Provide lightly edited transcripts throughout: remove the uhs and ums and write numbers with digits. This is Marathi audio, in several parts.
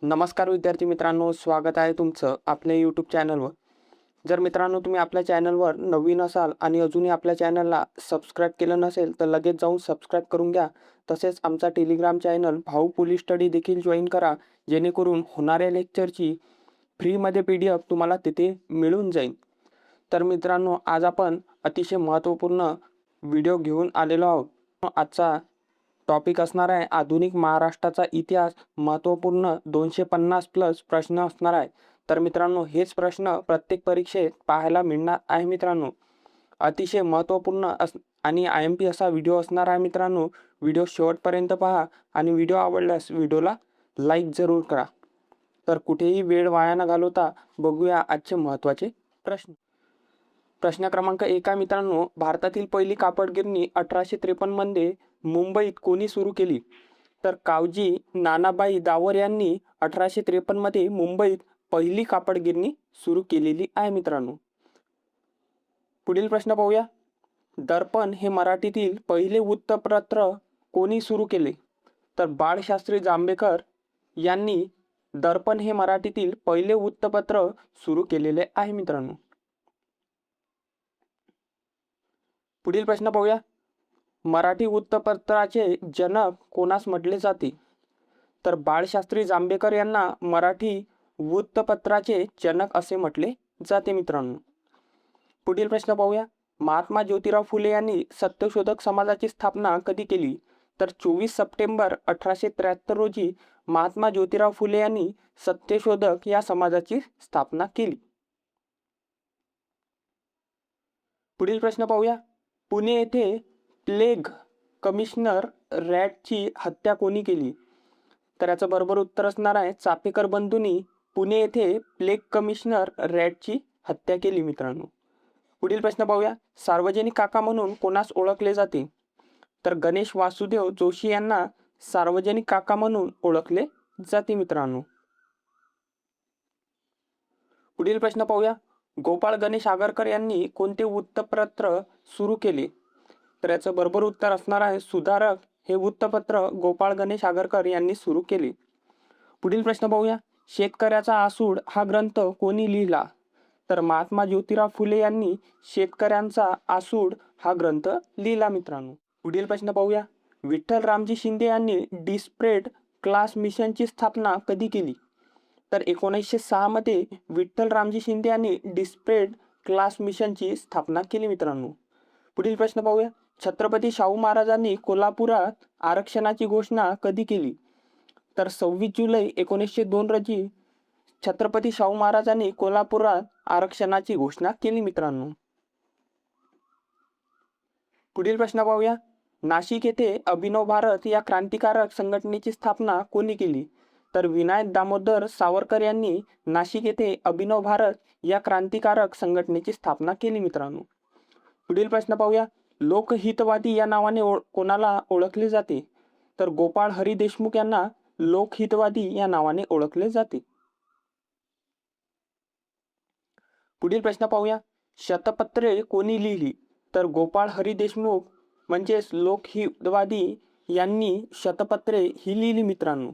नमस्कार विद्यार्थी मित्रांनो, स्वागत आहे तुमचं आपल्या यूट्यूब चॅनलवर. जर मित्रांनो तुम्ही आपल्या चॅनलवर नवीन असाल आणि अजूनही आपल्या चॅनलला सबस्क्राईब केलं नसेल तर लगेच जाऊन सबस्क्राईब करून घ्या. तसेच आमचा टेलिग्राम चॅनल भाऊ पोलीस स्टडी देखील जॉईन करा, जेणेकरून होणाऱ्या लेक्चरची फ्रीमध्ये PDF तुम्हाला तिथे मिळून जाईल. तर मित्रांनो, आज आपण अतिशय महत्त्वपूर्ण व्हिडिओ घेऊन आलेलो आहोत. आजचा टॉपिक असणार आहे आधुनिक महाराष्ट्राचा इतिहास. महत्त्वपूर्ण 250+ प्रश्न असणार आहे. तर मित्रांनो, हेच प्रश्न प्रत्येक परीक्षेत पाहायला मिळणार आहे मित्रांनो. अतिशय महत्त्वपूर्ण आणि IMP असा व्हिडिओ असणार आहे मित्रांनो. व्हिडिओ शेवटपर्यंत पहा आणि व्हिडिओ आवडल्यास व्हिडिओला लाईक जरूर करा. तर कुठेही वेळ वाया न घालवता बघूया आजचे महत्त्वाचे प्रश्न. प्रश्न क्रमांक 1 आहे मित्रांनो, भारतातील पहिली कापड गिरणी 1853 मध्ये मुंबईत कोणी सुरू केली? तर कावजी नानाबाई दावर यांनी 1853 मध्ये मुंबईत पहिली कापड गिरणी सुरू केलेली आहे मित्रांनो. पुढील प्रश्न पाहूया. दर्पण हे मराठीतील पहिले वृत्तपत्र कोणी सुरू केले? तर बाळशास्त्री जांभेकर यांनी दर्पण हे मराठीतील पहिले वृत्तपत्र सुरू केलेले आहे मित्रांनो. पुढील प्रश्न पाहूया. मराठी वृत्तपत्राचे जनक कोणास म्हटले जाते? तर बाळशास्त्री जांभेकर यांना मराठी वृत्तपत्राचे जनक असे म्हटले जाते मित्रांनो. पुढील प्रश्न पाहूया. महात्मा ज्योतिराव फुले यांनी सत्यशोधक समाजाची स्थापना कधी केली? तर 24 सप्टेंबर 1873 रोजी महात्मा ज्योतिराव फुले यांनी सत्यशोधक या समाजाची स्थापना केली. पुढील प्रश्न पाहूया. पुणे येथे प्लेग कमिशनर रॅटची हत्या कोणी केली? तर याचं बरोबर उत्तर असणार आहे चापेकर बंधूंनी पुणे येथे प्लेग कमिशनर रॅटची हत्या केली मित्रांनो. पुढील प्रश्न पाहूया. सार्वजनिक काका म्हणून कोणास ओळखले जाते? तर गणेश वासुदेव जोशी यांना सार्वजनिक काका म्हणून ओळखले जाते मित्रांनो. पुढील प्रश्न पाहूया. गोपाळ गणेश आगरकर यांनी कोणते वृत्तपत्र सुरू केले? तर याचं बरोबर उत्तर असणार आहे सुधारक हे वृत्तपत्र गोपाळ गणेश आगरकर यांनी सुरू केले. पुढील प्रश्न पाहूया. शेतकऱ्याचा आसूड हा ग्रंथ कोणी लिहिला? तर महात्मा ज्योतिराव फुले यांनी शेतकऱ्यांचा आसूड हा ग्रंथ लिहिला मित्रांनो. पुढील प्रश्न पाहूया. विठ्ठल रामजी शिंदे यांनी डिस्प्रेड क्लास मिशनची स्थापना कधी केली? तर 1906 मध्ये विठ्ठल रामजी शिंदे यांनी डिस्प्रेड क्लास मिशनची स्थापना केली मित्रांनो. पुढील प्रश्न पाहूया. छत्रपती शाहू महाराजांनी कोल्हापुरात आरक्षणाची घोषणा कधी केली? तर 26 जुलै 1902 रोजी छत्रपती शाहू महाराजांनी कोल्हापुरात आरक्षणाची घोषणा केली मित्रांनो. पुढील प्रश्न पाहूया. नाशिक येथे अभिनव भारत या क्रांतिकारक संघटनेची स्थापना कोणी केली? तर विनायक दामोदर सावरकर यांनी नाशिक येथे अभिनव भारत या क्रांतिकारक संघटनेची स्थापना केली मित्रांनो. पुढील प्रश्न पाहूया. लोकहितवादी या नावाने कोणाला ओळखले जाते? तर गोपाळ हरी देशमुख यांना लोकहितवादी या नावाने ओळखले जाते. पुढील प्रश्न पाहूया. शतपत्रे कोणी लिहिली? तर गोपाळ हरी देशमुख म्हणजेच लोकहितवादी यांनी शतपत्रे ही लिहिली मित्रांनो.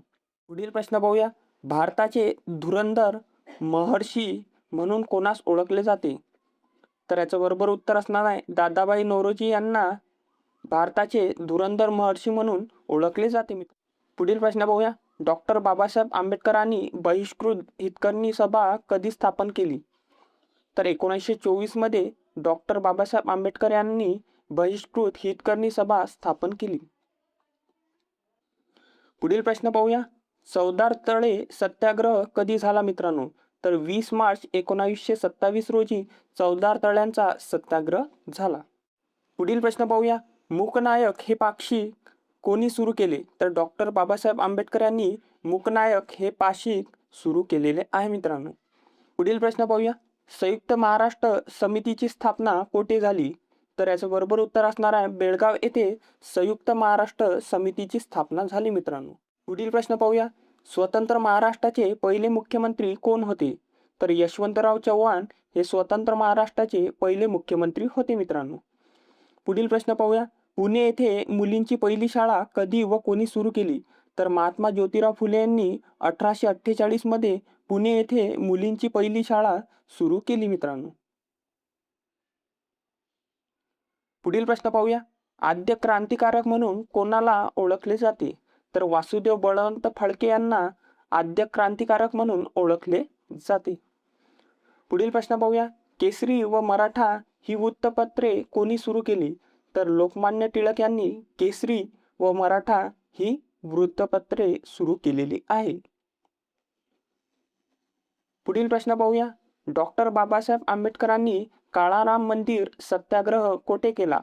पुढील प्रश्न पाहूया. भारताचे धुरंधर महर्षी म्हणून कोणास ओळखले जाते? तर याचं बरोबर उत्तर असणार आहे दादाबाई नौरोजी यांना भारताचे धुरंधर महर्षी म्हणून ओळखले जाते. पुढील प्रश्न पाहूया. डॉक्टर बाबासाहेब आंबेडकरांनी बहिष्कृत हितकर्णी सभा कधी स्थापन केली? तर 1924 मध्ये डॉक्टर बाबासाहेब आंबेडकर यांनी बहिष्कृत हितकर्णी सभा स्थापन केली. पुढील प्रश्न पाहूया. चवदार तळे सत्याग्रह कधी झाला मित्रांनो? तर 20 मार्च 1927 रोजी चवदार तळ्यांचा सत्याग्रह झाला. पुढील प्रश्न पाहूया. मूकनायक हे पाक्षिक कोणी सुरू केले? तर डॉक्टर बाबासाहेब आंबेडकर यांनी मूकनायक हे पाक्षिक सुरू केलेले आहे मित्रांनो. पुढील प्रश्न पाहूया. संयुक्त महाराष्ट्र समितीची स्थापना कोठे झाली? तर याचं बरोबर उत्तर असणार आहे बेळगाव येथे संयुक्त महाराष्ट्र समितीची स्थापना झाली मित्रांनो. पुढील प्रश्न पाहूया. स्वतंत्र महाराष्ट्राचे पहिले मुख्यमंत्री कोण होते? तर यशवंतराव चव्हाण हे स्वतंत्र महाराष्ट्राचे पहिले मुख्यमंत्री होते मित्रांनो. पुढील प्रश्न पाहूया. पुणे येथे मुलींची पहिली शाळा कधी व कोणी सुरू केली? तर महात्मा ज्योतिराव फुले यांनी 1848 मध्ये पुणे येथे मुलींची पहिली शाळा सुरू केली मित्रांनो. पुढील प्रश्न पाहूया. आद्य क्रांतिकारक म्हणून कोणाला ओळखले जाते? तर वासुदेव बळवंत फडके यांना आद्य क्रांतिकारक म्हणून ओळखले जाते. पुढील प्रश्न पाहूया. केसरी व मराठा ही वृत्तपत्रे कोणी सुरू केली? तर लोकमान्य टिळक यांनी केसरी व मराठा ही वृत्तपत्रे सुरू केलेली आहे. पुढील प्रश्न पाहूया. डॉक्टर बाबासाहेब आंबेडकरांनी काळाराम मंदिर सत्याग्रह कोठे केला?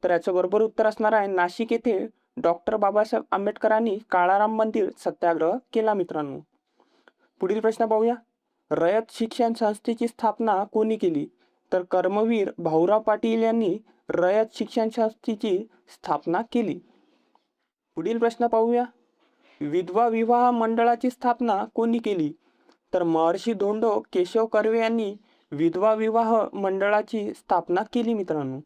तर याचं बरोबर उत्तर असणार आहे नाशिक येथे डॉक्टर बाबासाहेब आंबेडकरांनी काळाराम मंदिर सत्याग्रह केला मित्रांनो. पुढील प्रश्न पाहूया. रयत शिक्षण संस्थेची स्थापना कोणी केली? तर कर्मवीर भाऊराव पाटील यांनी रयत शिक्षण संस्थेची स्थापना केली. पुढील प्रश्न पाहूया. विधवा विवाह मंडळाची स्थापना कोणी केली? तर महर्षी धोंडो केशव कर्वे यांनी विधवा विवाह मंडळाची स्थापना केली मित्रांनो.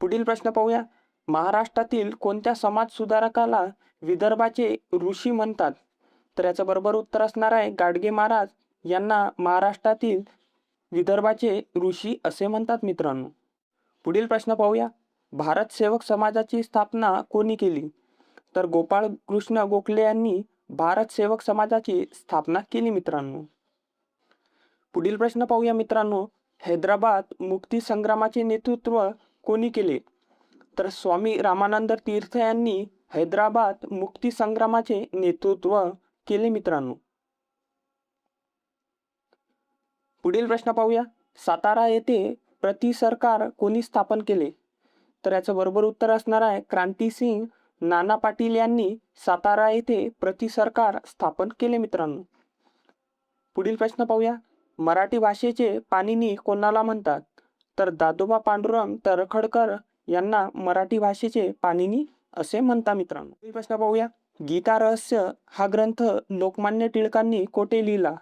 पुढील प्रश्न पाहूया. महाराष्ट्रातील कोणत्या समाज सुधारकाला विदर्भाचे ऋषी म्हणतात? तर याचं बरोबर उत्तर असणार आहे गाडगे महाराज यांना महाराष्ट्रातील विदर्भाचे ऋषी असे म्हणतात मित्रांनो. पुढील प्रश्न पाहूया. भारत सेवक समाजाची स्थापना कोणी केली? तर गोपाळ कृष्ण गोखले यांनी भारत सेवक समाजाची स्थापना केली मित्रांनो. पुढील प्रश्न पाहूया मित्रांनो. हैदराबाद मुक्ती संग्रामाचे नेतृत्व कोणी केले? तर स्वामी रामानंद तीर्थ यांनी हैदराबाद मुक्ती संग्रामाचे नेतृत्व केले मित्रांनो. पुढील प्रश्न पाहूया. सातारा येथे प्रति सरकार कोणी स्थापन केले? तर याचं बरोबर उत्तर असणार आहे क्रांतिसिंग नाना पाटील यांनी सातारा येथे प्रति सरकार स्थापन केले मित्रांनो. पुढील प्रश्न पाहूया. मराठी भाषेचे पाणिनी कोणाला म्हणतात? तर दादोबा पांडुरंग तर्खडकर यांना मराठी भाषेचे पाणिनी असे म्हणतात मित्रांनो. पुढील प्रश्न पाहूया. गीता रहस्य हा ग्रंथ लोकमान्य टिळकांनी कोठे लिहिला?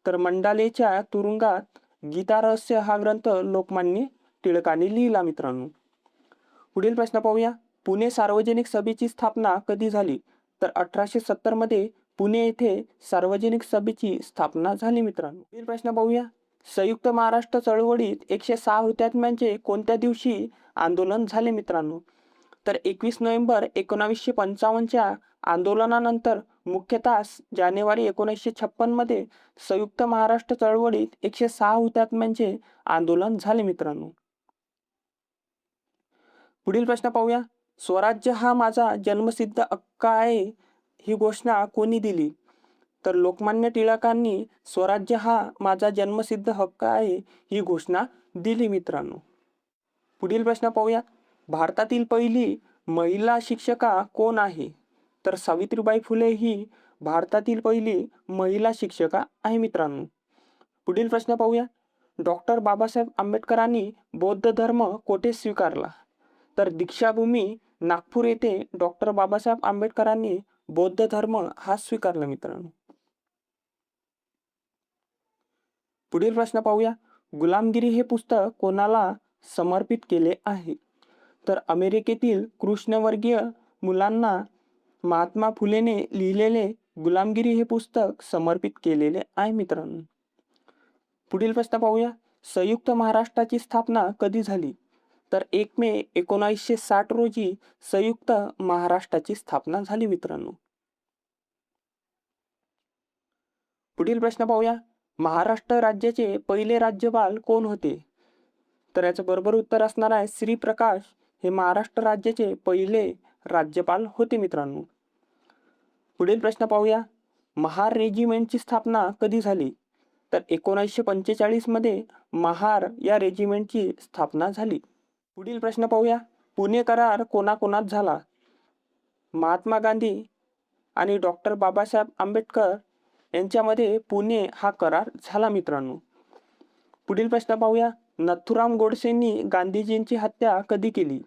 तर मंडालेच्या तुरुंगात गीता रहस्य हा ग्रंथ लोकमान्य टिळकांनी लिहिला मित्रांनो. पुढील प्रश्न पाहूया. पुणे सार्वजनिक सभेची स्थापना कधी झाली? तर 1870 मध्ये पुणे येथे सार्वजनिक सभेची स्थापना झाली मित्रांनो. पुढील प्रश्न पाहूया. संयुक्त महाराष्ट्र चळवळीत 106 हुतात्म्यांचे कोणत्या दिवशी आंदोलन झाले मित्रांनो? तर 21 नोव्हेंबर 1955च्या आंदोलनानंतर मुख्यतः जानेवारी 1956 मध्ये संयुक्त महाराष्ट्र चळवळीत 106 हुतात्म्यांचे आंदोलन झाले मित्रांनो. पुढील प्रश्न पाहूया. स्वराज्य हा माझा जन्मसिद्ध हक्क आहे ही घोषणा कोणी दिली? तर लोकमान्य टिळकांनी स्वराज्य हा माझा जन्मसिद्ध हक्क आहे ही घोषणा दिली मित्रांनो. पुढील प्रश्न पाहूया. भारतातील पहिली महिला शिक्षिका कोण आहे? तर सावित्रीबाई फुले ही भारतातील पहिली महिला शिक्षिका आहे मित्रांनो. पुढील प्रश्न पाहूया. डॉक्टर बाबासाहेब आंबेडकरांनी बौद्ध धर्म कोठे स्वीकारला? तर दीक्षाभूमी नागपूर येथे डॉक्टर बाबासाहेब आंबेडकरांनी बौद्ध धर्म हा स्वीकारला मित्रांनो. पुढील प्रश्न पाहूया. गुलामगिरी हे पुस्तक कोणाला समर्पित केले आहे? तर अमेरिकेतील कृष्णवर्गीय मुलांना महात्मा फुलेने लिहिलेले गुलामगिरी हे पुस्तक समर्पित केलेले आहे मित्रांनो. पुढील प्रश्न पाहूया. संयुक्त महाराष्ट्राची स्थापना कधी झाली? तर 1 मे 1960 रोजी संयुक्त महाराष्ट्राची स्थापना झाली मित्रांनो. पुढील प्रश्न पाहूया. महाराष्ट्र राज्याचे पहिले राज्यपाल कोण होते? तर याचं बरोबर उत्तर असणार आहे श्री प्रकाश हे महाराष्ट्र राज्याचे पहिले राज्यपाल होते मित्रांनो. पुढील प्रश्न पाहूया. महार रेजिमेंटची स्थापना कधी झाली? तर 1945 मध्ये महार या रेजिमेंटची स्थापना झाली. पुढील प्रश्न पाहूया. पुणे करार कोणाकोणात झाला? महात्मा गांधी आणि डॉक्टर बाबासाहेब आंबेडकर यांच्यामध्ये पुणे हा करार झाला मित्रांनो. पुढील प्रश्न पाहूया. नथुराम गोडसेंनी गांधीजींची हत्या कधी केली?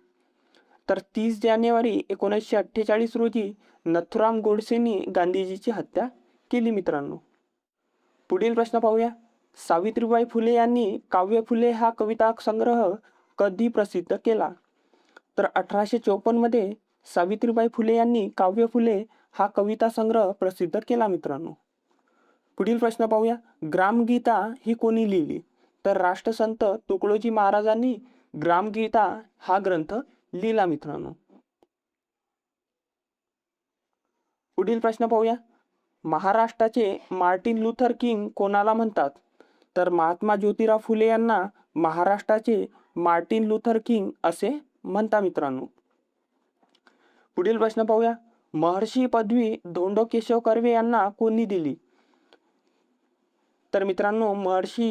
तर 30 जानेवारी 1948 रोजी नथुराम गोडसेंनी गांधीजीची हत्या केली मित्रांनो. पुढील प्रश्न पाहूया. सावित्रीबाई फुले यांनी काव्य फुले हा कविता संग्रह कधी प्रसिद्ध केला? तर 1854 मध्ये सावित्रीबाई फुले यांनी काव्य फुले हा कविता संग्रह प्रसिद्ध केला मित्रांनो. पुढील प्रश्न पाहूया. ग्रामगीता ही कोणी लिहिली? तर राष्ट्रसंत तुकडोजी महाराजांनी ग्रामगीता हा ग्रंथ लिहिला मित्रांनो. पुढील प्रश्न पाहूया. महाराष्ट्राचे मार्टिन लुथर किंग कोणाला म्हणतात? तर महात्मा ज्योतिराव फुले यांना महाराष्ट्राचे मार्टिन लुथर किंग असे म्हणतात मित्रांनो. पुढील प्रश्न पाहूया. महर्षी पदवी धोंडो केशव कर्वे यांना कोणी दिली? तर मित्रांनो, महर्षी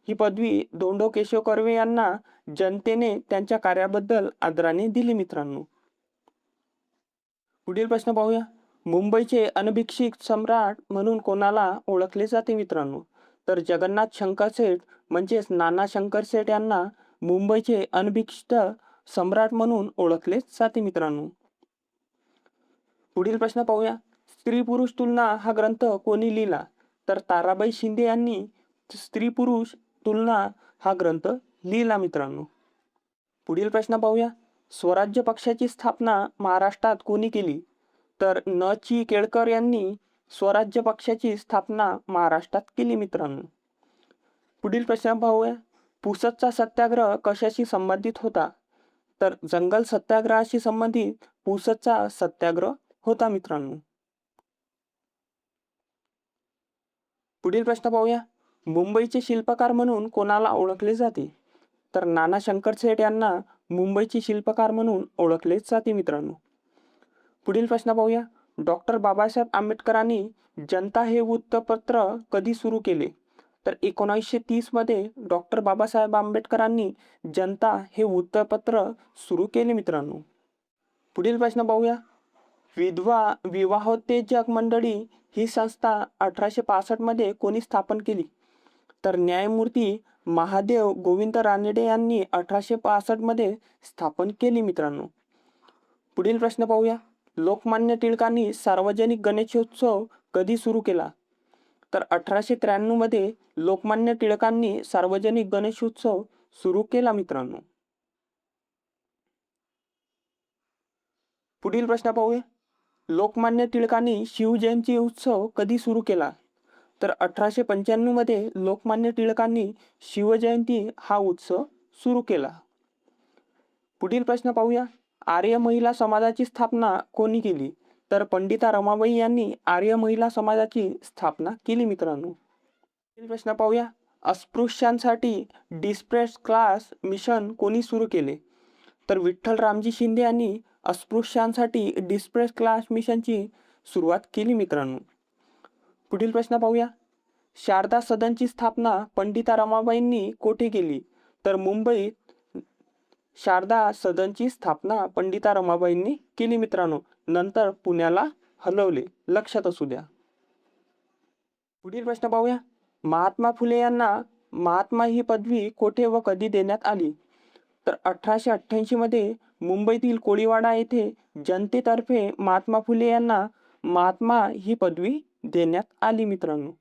ही पदवी धोंडो केशव कर्वे यांना जनतेने त्यांच्या कार्याबद्दल आदराने दिली मित्रांनो. पुढील प्रश्न पाहूया. मुंबईचे अनभिषिक्त सम्राट म्हणून कोणाला ओळखले जाते मित्रांनो? तर जगन्नाथ शंकरशेठ म्हणजेच नाना शंकरशेठ यांना मुंबईचे अनभिषिक्त सम्राट म्हणून ओळखले जाते मित्रांनो. पुढील प्रश्न पाहूया. स्त्री पुरुष तुलना हा ग्रंथ कोणी लिहिला? तर ताराबाई शिंदे यांनी स्त्री पुरुष तुलना हा ग्रंथ लिहिला मित्रांनो. पुढील प्रश्न पाहूया. स्वराज्य पक्षाची स्थापना महाराष्ट्रात कोणी केली? तर न. चि. केळकर यांनी स्वराज्य पक्षाची स्थापना महाराष्ट्रात केली मित्रांनो. पुढील प्रश्न पाहूया. पुसदचा सत्याग्रह कशाशी संबंधित होता? तर जंगल सत्याग्रहाशी संबंधित पुसदचा सत्याग्रह होता मित्रांनो. पुढील प्रश्न पाहूया. मुंबईचे शिल्पकार म्हणून कोणाला ओळखले जाते? तर नाना शंकरशेठ यांना मुंबईचे शिल्पकार म्हणून ओळखले जाते मित्रांनो. पुढील प्रश्न पाहूया. डॉक्टर बाबासाहेब आंबेडकरांनी जनता हे वृत्तपत्र कधी सुरू केले? तर 1930 मध्ये डॉक्टर बाबासाहेब आंबेडकरांनी जनता हे वृत्तपत्र सुरू केले मित्रांनो. पुढील प्रश्न पाहूया. विधवा विवाहोत्तेजक मंडळी ही संस्था 1865 मध्ये कोणी स्थापन केली? तर न्यायमूर्ती महादेव गोविंद रानडे यांनी 1865 मध्ये स्थापन केली मित्रांनो. पुढील प्रश्न पाहूया. लोकमान्य टिळकांनी सार्वजनिक गणेशोत्सव कधी सुरू केला? तर 1893 मध्ये लोकमान्य टिळकांनी सार्वजनिक गणेशोत्सव सुरू केला मित्रांनो. पुढील प्रश्न पाहूया. लोकमान्य टिळकांनी शिवजयंती उत्सव कधी सुरू केला? तर 1895 मध्ये लोकमान्य टिळकांनी शिवजयंती हा उत्सव सुरू केला. पुढील प्रश्न पाहूया. आर्य महिला समाजाची स्थापना कोणी केली? तर पंडिता रमाबाई यांनी आर्य महिला समाजाची स्थापना केली मित्रांनो. पुढील प्रश्न पाहूया. अस्पृश्यांसाठी डिस्प्रेस क्लास मिशन कोणी सुरू केले? तर विठ्ठल रामजी शिंदे यांनी अस्पृश्यांसाठी डिस्प्रेस क्लास मिशनची सुरुवात केली मित्रांनो. पुढील प्रश्न पाहूया. शारदा सदनची स्थापना पंडिता रमाबाईंनी कोठे केली? तर मुंबईत शारदा सदनची स्थापना पंडिता रमाबाईंनी केली मित्रांनो. नंतर पुण्याला हलवले, लक्षात असू द्या. पुढील प्रश्न पाहूया. महात्मा फुले यांना महात्मा ही पदवी कोठे व कधी देण्यात आली? तर 1888 मध्ये मुंबईतील कोळीवाडा येथे जनतेतर्फे महात्मा फुले यांना महात्मा ही पदवी देण्यात आली मित्रांनो.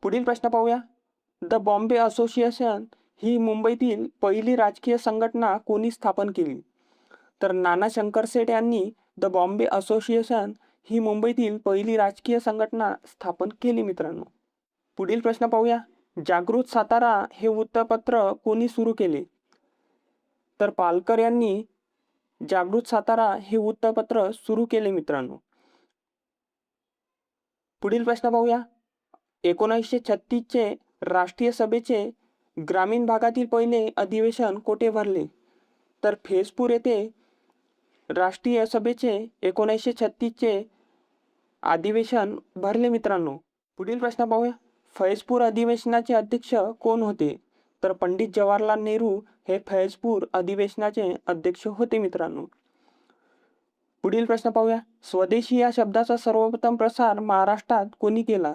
पुढील प्रश्न पाहूया. द बॉम्बे असोसिएशन ही मुंबईतील पहिली राजकीय संघटना कोणी स्थापन केली? तर नाना शंकरशेठ यांनी द बॉम्बे असोसिएशन ही मुंबईतील पहिली राजकीय संघटना स्थापन केली मित्रांनो. पुढील प्रश्न पाहूया. जागृत सातारा हे वृत्तपत्र कोणी सुरू केले? तर पालकर यांनी जागृत सातारा हे वृत्तपत्र सुरू केले मित्रांनो. पुढील प्रश्न पाहूया. 1936 चे राष्ट्रीय सभेचे ग्रामीण भागातील पहिले अधिवेशन कोठे भरले? तर फैजपूर येथे राष्ट्रीय सभेचे 1936 चे अधिवेशन भरले मित्रांनो. पुढील प्रश्न पाहूया. फैजपूर अधिवेशनाचे अध्यक्ष कोण होते? तर पंडित जवाहरलाल नेहरू हे फैजपूर अधिवेशनाचे अध्यक्ष होते मित्रांनो. पुढील प्रश्न पाहूया. स्वदेशी या शब्दाचा सर्वप्रथम प्रसार महाराष्ट्रात कोणी केला?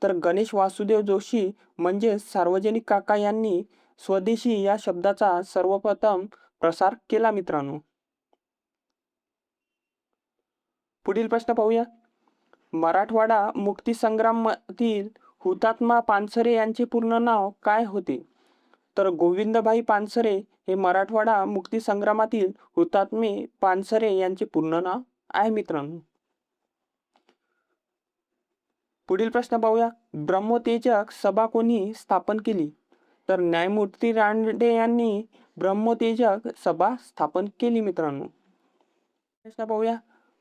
तर गणेश वासुदेव जोशी म्हणजे सार्वजनिक काका यांनी स्वदेशी या शब्दाचा सर्वप्रथम प्रसार केला मित्रांनो. पुढील प्रश्न पाहूया. मराठवाडा मुक्तीसंग्रामातील हुतात्मा पानसरे यांचे पूर्ण नाव काय होते? तर गोविंदभाई पानसरे हे मराठवाडा मुक्तीसंग्रामातील हुतात्मे पानसरे यांचे पूर्ण नाव आहे मित्रांनो. पुढील प्रश्न पाहूया. ब्रह्मोत्तेजक सभा कोणी स्थापन केली? तर न्यायमूर्ती रानडे यांनी ब्रह्मोत्तेजक सभा स्थापन केली मित्रांनो. प्रश्न पाहूया.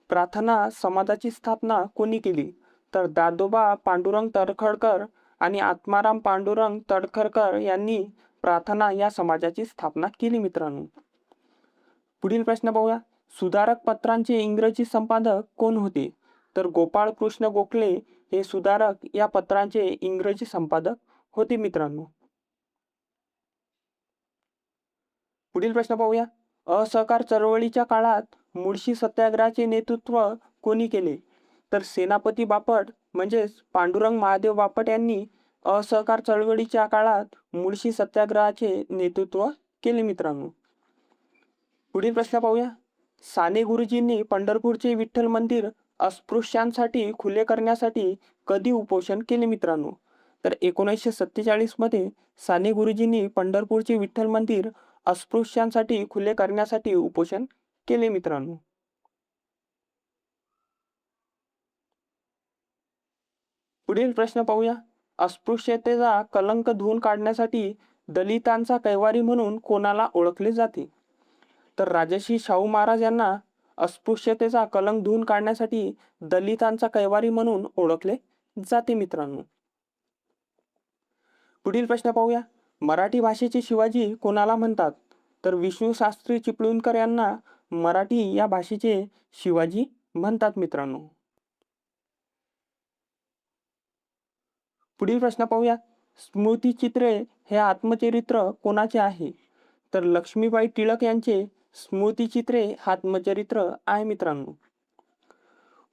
प्रार्थना समाजाची स्थापना कोणी केली? तर दादोबा पांडुरंग तडखरकर आणि आत्माराम पांडुरंग तडखरकर यांनी प्रार्थना या समाजाची स्थापना केली मित्रांनो. पुढील प्रश्न पाहूया. सुधारक पत्रांचे इंग्रजी संपादक कोण होते? तर गोपाळ कृष्ण गोखले हे सुधारक या पत्रांचे इंग्रजी संपादक होते मित्रांनो. पुढील प्रश्न पाहूया. असहकार चळवळीच्या काळात मुळशी सत्याग्रहाचे नेतृत्व कोणी केले? तर सेनापती बापट म्हणजेच पांडुरंग महादेव बापट यांनी असहकार चळवळीच्या काळात मुळशी सत्याग्रहाचे नेतृत्व केले मित्रांनो. पुढील प्रश्न पाहूया. साने गुरुजींनी पंढरपूरचे विठ्ठल मंदिर अस्पृश्यांसाठी खुले करण्यासाठी कधी उपोषण केले मित्रांनो? तर 1947 मध्ये साने गुरुजींनी पंढरपूरचे विठ्ठल मंदिर अस्पृश्यांसाठी खुले करण्यासाठी उपोषण केले मित्रांनो. पुढील प्रश्न पाहूया. अस्पृश्यतेचा कलंक धुवून काढण्यासाठी दलितांचा कैवारी म्हणून कोणाला ओळखले जाते? तर राजर्षी शाहू महाराज यांना अस्पृश्यतेचा कलंक धुवून काढण्यासाठी दलितांचा कैवारी म्हणून ओळखले जाते मित्रांनो. पुढील प्रश्न पाहूया. मराठी भाषेचे शिवाजी कोणाला म्हणतात? तर विष्णू शास्त्री चिपळूणकर यांना मराठी या भाषेचे शिवाजी म्हणतात मित्रांनो. पुढील प्रश्न पाहूया. स्मृतिचित्रे हे आत्मचरित्र कोणाचे आहे? तर लक्ष्मीबाई टिळक यांचे स्मृतिचित्रे हे आत्मचरित्र आहे मित्रांनो.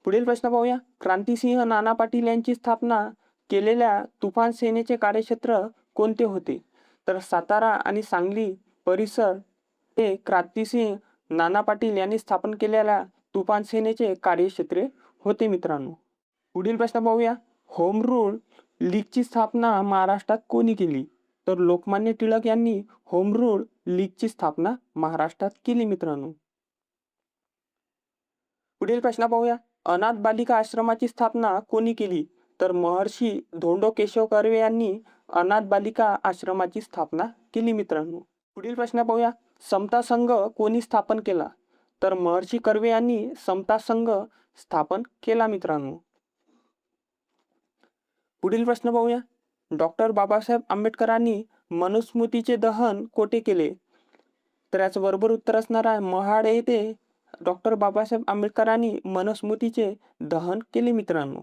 पुढील प्रश्न पाहूया. क्रांतिसिंह नाना पाटील यांची स्थापना केलेल्या तुफान सेनेचे कार्यक्षेत्र कोणते होते? तर सातारा आणि सांगली परिसर हे क्रांतिसिंह नाना पाटील यांनी स्थापन केलेल्या तुफान सेनेचे कार्यक्षेत्रे होते मित्रांनो. पुढील प्रश्न पाहूया. होम रूल लीगची स्थापना महाराष्ट्रात कोणी केली? तर लोकमान्य टिळक यांनी होम रूल लीगची स्थापना महाराष्ट्रात केली मित्रांनो. पुढील प्रश्न पाहूया. अनाथ बालिका आश्रमाची स्थापना कोणी केली? तर महर्षी धोंडो केशव कर्वे यांनी अनाथ बालिका आश्रमाची स्थापना केली मित्रांनो. पुढील प्रश्न पाहूया. समता संघ कोणी स्थापन केला? तर महर्षी कर्वे यांनी समता संघ स्थापन केला मित्रांनो. पुढील प्रश्न पाहूया. डॉक्टर बाबासाहेब आंबेडकरांनी मनुस्मृतीचे दहन कोठे केले? तर याचं बरोबर उत्तर असणार आहे महाड येथे डॉक्टर बाबासाहेब आंबेडकरांनी मनुस्मृतीचे दहन केले मित्रांनो.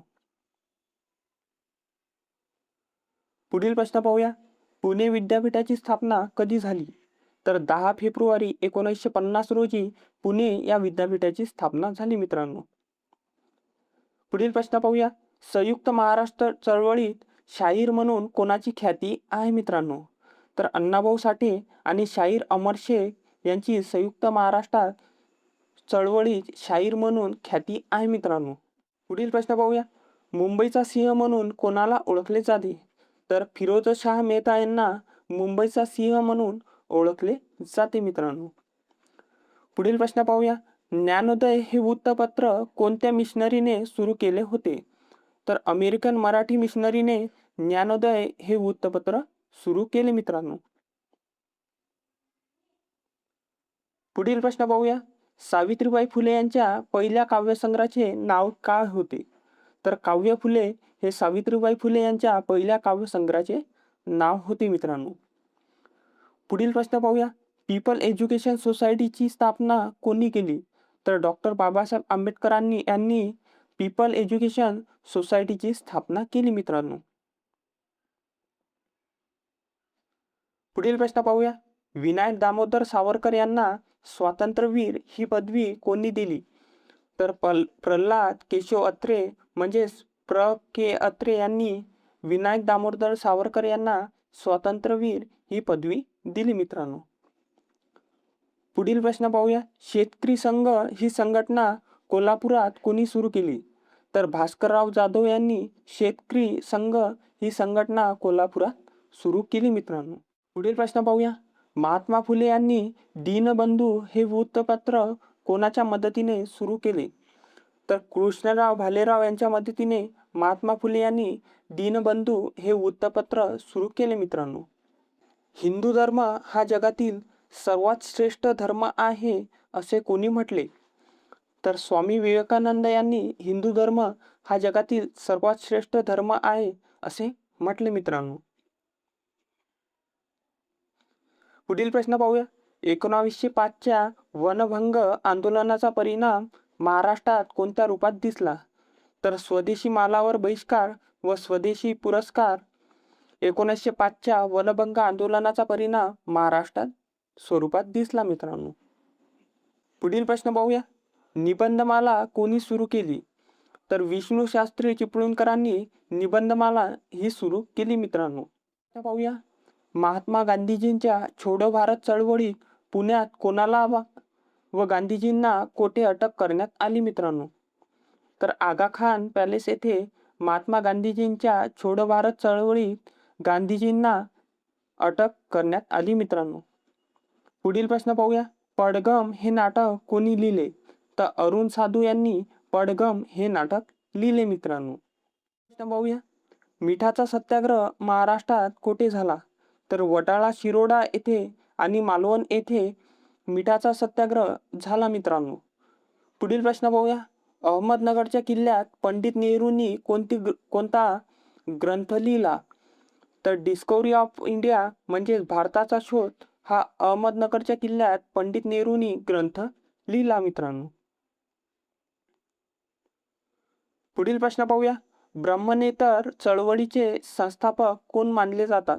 पुढील प्रश्न पाहूया. पुणे विद्यापीठाची स्थापना कधी झाली? तर 10 फेब्रुवारी 1950 रोजी पुणे या विद्यापीठाची स्थापना झाली मित्रांनो. पुढील प्रश्न पाहूया. संयुक्त महाराष्ट्र चळवळीत शाहीर म्हणून कोणाची ख्याती आहे मित्रांनो? तर अण्णाभाऊ साठे आणि शाहीर अमर शेख यांची संयुक्त महाराष्ट्रात चळवळीत शाहीर म्हणून ख्याती आहे मित्रांनो. पुढील प्रश्न पाहूया. मुंबईचा सिंह म्हणून कोणाला ओळखले जाते? तर फिरोजशाह मेहता यांना मुंबईचा सिंह म्हणून ओळखले जाते मित्रांनो. पुढील प्रश्न पाहूया. ज्ञानोदय हे वृत्तपत्र कोणत्या मिशनरीने सुरू केले होते? तर अमेरिकन मराठी मिशनरीने ज्ञानोदय हे वृत्तपत्र सुरू केले मित्रांनो. पुढील प्रश्न पाहूया. सावित्रीबाई फुले यांच्या पहिल्या काव्यसंग्रहाचे नाव काय होते? तर काव्य फुले हे सावित्रीबाई फुले यांच्या पहिल्या काव्यसंग्रहाचे नाव होते मित्रांनो. पुढील प्रश्न पाहूया. पीपल एज्युकेशन सोसायटीची स्थापना कोणी केली? तर डॉक्टर बाबासाहेब आंबेडकरांनी यांनी पीपल एज्युकेशन सोसायटीची स्थापना केली मित्रांनो. पुढील प्रश्न पाहूया. विनायक दामोदर सावरकर यांना स्वातंत्र्यवीर ही पदवी कोणी दिली? तर प्रल्हाद केशव अत्रे म्हणजेच के अत्रे यांनी विनायक दामोदर सावरकर यांना स्वातंत्र्यवीर ही पदवी दिली मित्रांनो. पुढील प्रश्न पाहूया. शेतकरी संघ ही संघटना कोल्हापुरात कोणी सुरू केली? तर भास्करराव जाधव यांनी शेतकरी संघ ही संघटना कोल्हापुरात सुरू केली मित्रांनो. पुढील प्रश्न पाहूया. महात्मा फुले यांनी दीनबंधू हे वृत्तपत्र कोणाच्या मदतीने सुरू केले? तर कृष्णराव भालेराव यांच्या मदतीने महात्मा फुले यांनी दीनबंधू हे वृत्तपत्र सुरू केले मित्रांनो. हिंदू धर्म हा जगातील सर्वात श्रेष्ठ धर्म आहे असे कोणी म्हटले? तर स्वामी विवेकानंद यांनी हिंदू धर्म हा जगातील सर्वात श्रेष्ठ धर्म आहे असे म्हटले मित्रांनो. पुढील प्रश्न पाहूया. 1905च्या वनभंग आंदोलनाचा परिणाम महाराष्ट्रात कोणत्या रूपात दिसला? तर स्वदेशी मालावर बहिष्कार व स्वदेशी पुरस्कार. 1905च्या वनभंग आंदोलनाचा परिणाम महाराष्ट्रात स्वरूपात दिसला मित्रांनो. पुढील प्रश्न पाहूया. निबंधमाला कोणी सुरू केली? तर विष्णू शास्त्री चिपळूणकरांनी निबंधमाला ही सुरू केली मित्रांनो. पाहूया. महात्मा गांधीजींच्या छोडो भारत चळवळीत पुण्यात कोणाला व गांधीजींना कोठे अटक करण्यात आली मित्रांनो? तर आगा खान पॅलेस येथे महात्मा गांधीजींच्या छोडो भारत चळवळीत गांधीजींना अटक करण्यात आली मित्रांनो. पुढील प्रश्न पाहूया. पडघम हे नाटक कोणी लिहिले? तर अरुण साधू यांनी पडघम हे नाटक लिहिले मित्रांनो. प्रश्न पाहूया. मिठाचा सत्याग्रह महाराष्ट्रात कोठे झाला? तर वडाळा शिरोडा येथे आणि मालवण येथे मिठाचा सत्याग्रह झाला मित्रांनो. पुढील प्रश्न पाहूया. अहमदनगरच्या किल्ल्यात पंडित नेहरूंनी कोणता ग्रंथ लिहिला? तर डिस्कव्हरी ऑफ इंडिया म्हणजे भारताचा शोध हा अहमदनगरच्या किल्ल्यात पंडित नेहरूंनी ग्रंथ लिहिला मित्रांनो. पुढील प्रश्न पाहूया. ब्रह्मनेतर चळवळीचे संस्थापक कोण मानले जातात?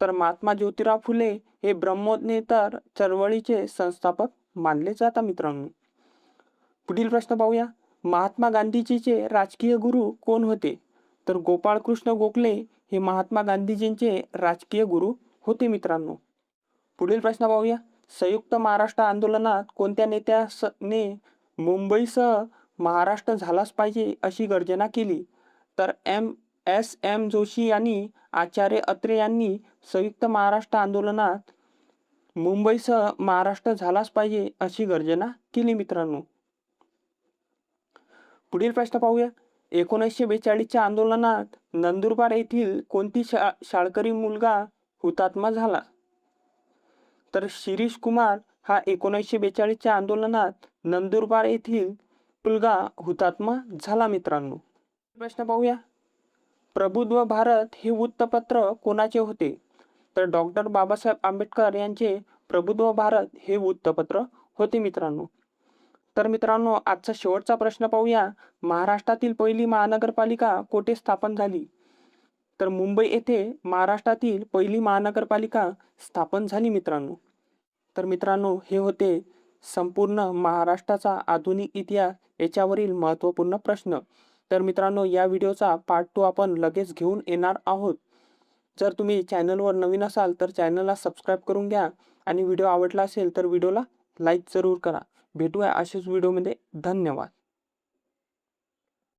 तर महात्मा ज्योतिराव फुले हे ब्रह्मनेतर चळवळीचे संस्थापक मानले जातात मित्रांनो. पुढील प्रश्न पाहूया. महात्मा गांधीजीचे राजकीय गुरु कोण होते? तर गोपाळकृष्ण गोखले हे महात्मा गांधीजींचे राजकीय गुरु होते मित्रांनो. पुढील प्रश्न पाहूया. संयुक्त महाराष्ट्र आंदोलनात कोणत्या नेत्याने मुंबईसह महाराष्ट्र झालाच पाहिजे अशी गर्जना केली? तर एम जोशी यांनी आचार्य अत्रे यांनी संयुक्त महाराष्ट्र आंदोलनात मुंबईसह महाराष्ट्र झालाच पाहिजे अशी गर्जना केली मित्रांनो. पुढील प्रश्न पाहूया. 1942च्या आंदोलनात नंदुरबार येथील कोणती शाळकरी मुलगा हुतात्मा झाला? तर शिरीष कुमार हा 1942च्या आंदोलनात नंदुरबार येथील मुलगा हुतात्मा झाला मित्रांनो. प्रश्न पाहूया. प्रबुद्ध भारत हे वृत्तपत्र कोणाचे होते? तर डॉक्टर बाबासाहेब आंबेडकर यांचे प्रबुद्ध भारत हे वृत्तपत्र होते मित्रांनो. तर मित्रांनो, आजचा शेवटचा प्रश्न पाहूया. महाराष्ट्रातील पहिली महानगरपालिका कोठे स्थापन झाली? तर मुंबई येथे महाराष्ट्रातील पहिली महानगरपालिका स्थापन झाली मित्रांनो. तर मित्रांनो, हे होते संपूर्ण महाराष्ट्राचा आधुनिक इतिहास याच्यावरील महत्त्वपूर्ण प्रश्न. तर मित्रांनो, या व्हिडिओचा पार्ट 2 आपण लगेच घेऊन येणार आहोत. जर तुम्ही चॅनलवर नवीन असाल तर चॅनलला सबस्क्राईब करून घ्या आणि व्हिडिओ आवडला असेल तर व्हिडिओला लाईक जरूर करा. भेटूया अशाच व्हिडिओमध्ये. धन्यवाद.